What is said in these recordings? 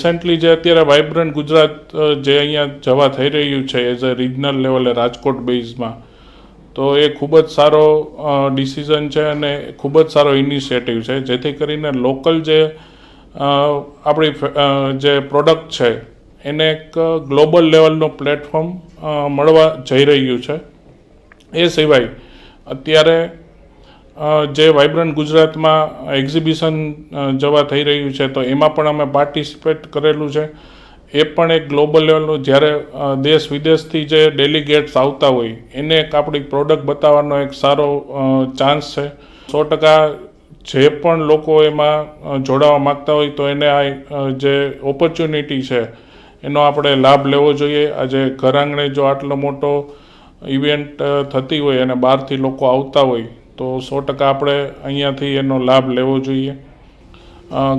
Recently જે અત્યારે vibrant Gujarat જે અહીંયા જવા થઈ રહ્યું છે એઝ અ રિજનલ લેવલે રાજકોટ બેઝમાં, તો એ ખૂબ જ સારો ડિસિઝન છે અને ખૂબ જ સારો ઇનિશિયેટિવ છે, જેથી કરીને લોકલ જે આપણી જે પ્રોડક્ટ છે એને એક ગ્લોબલ લેવલનું પ્લેટફોર્મ મળવા જઈ રહ્યું છે. એ સિવાય અત્યારે જે વાઇબ્રન્ટ ગુજરાતમાં એક્ઝિબિશન જવા થઈ રહ્યું છે, તો એમાં પણ અમે પાર્ટિસિપેટ કરેલું છે. એ પણ એક ગ્લોબલ લેવલનું, જ્યારે દેશ વિદેશથી જે ડેલિગેટ્સ આવતા હોય એને એક આપણી પ્રોડક્ટ બતાવવાનો એક સારો ચાન્સ છે. 100% જે પણ લોકો એમાં જોડાવા માગતા હોય તો એને આ જે ઓપોર્ચ્યુનિટી છે એનો આપણે લાભ લેવો જોઈએ. આજે ઘર આંગણે જો આટલો મોટો ઇવેન્ટ થતી હોય અને બહારથી લોકો આવતા હોય તો 100% આપણે અહીંયાથી એનો લાભ લેવો જોઈએ.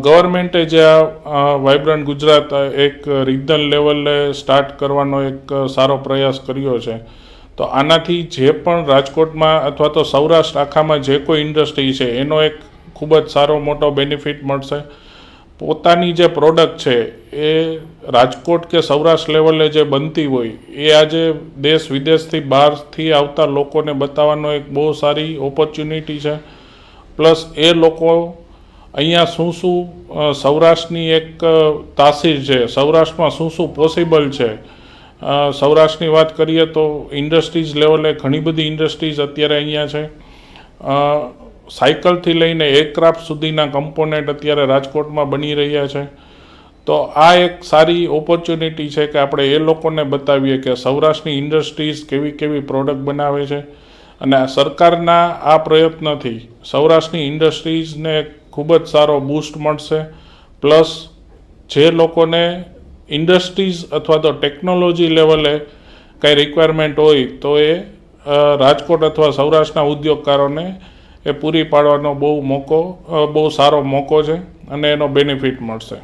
ગવર્મેન્ટે જે આ વાઇબ્રન્ટ ગુજરાત એક રિજનલ લેવલે સ્ટાર્ટ કરવાનો એક સારો પ્રયાસ કર્યો છે, તો આનાથી જે પણ રાજકોટમાં અથવા તો સૌરાષ્ટ્ર આખામાં જે કોઈ ઇન્ડસ્ટ્રી છે એનો એક ખૂબ જ સારો મોટો બેનિફિટ મળશે. પોતાની જે પ્રોડક્ટ છે એ રાજકોટ કે સૌરાષ્ટ્ર લેવલે જે બનતી હોય એ આજે દેશ વિદેશથી બહારથી આવતા લોકોને બતાવવાનો એક બહુ સારી ઓપોર્ચ્યુનિટી છે. પ્લસ એ લોકો અહીંયા શું સૌરાષ્ટ્રની એક તાસીર છે, સૌરાષ્ટ્રમાં શું પોસિબલ છે. સૌરાષ્ટ્રની વાત કરીએ તો ઇન્ડસ્ટ્રીઝ લેવલે ઘણી બધી ઇન્ડસ્ટ્રીઝ અત્યારે અહીંયા છે. સાયકલથી લઈને એરક્રાફ્ટ સુધીના કમ્પોનેન્ટ અત્યારે રાજકોટમાં બની રહ્યા છે. તો આ એક સારી ઓપોર્ચ્યુનિટી છે કે આપણે એ લોકોને બતાવીએ કે સૌરાષ્ટ્રની ઇન્ડસ્ટ્રીઝ કેવી કેવી પ્રોડક્ટ બનાવે છે. અને સરકારના આ પ્રયત્નથી સૌરાષ્ટ્રની ઇન્ડસ્ટ્રીઝને ખૂબ જ સારો બૂસ્ટ મળશે. પ્લસ જે લોકોને ઇન્ડસ્ટ્રીઝ અથવા તો ટેકનોલોજી લેવલે કંઈ રિક્વાયરમેન્ટ હોય તો એ રાજકોટ અથવા સૌરાષ્ટ્રના ઉદ્યોગકારોને એ પૂરી પાડવાનો બહુ સારો મોકો છે અને એનો બેનિફિટ મળશે.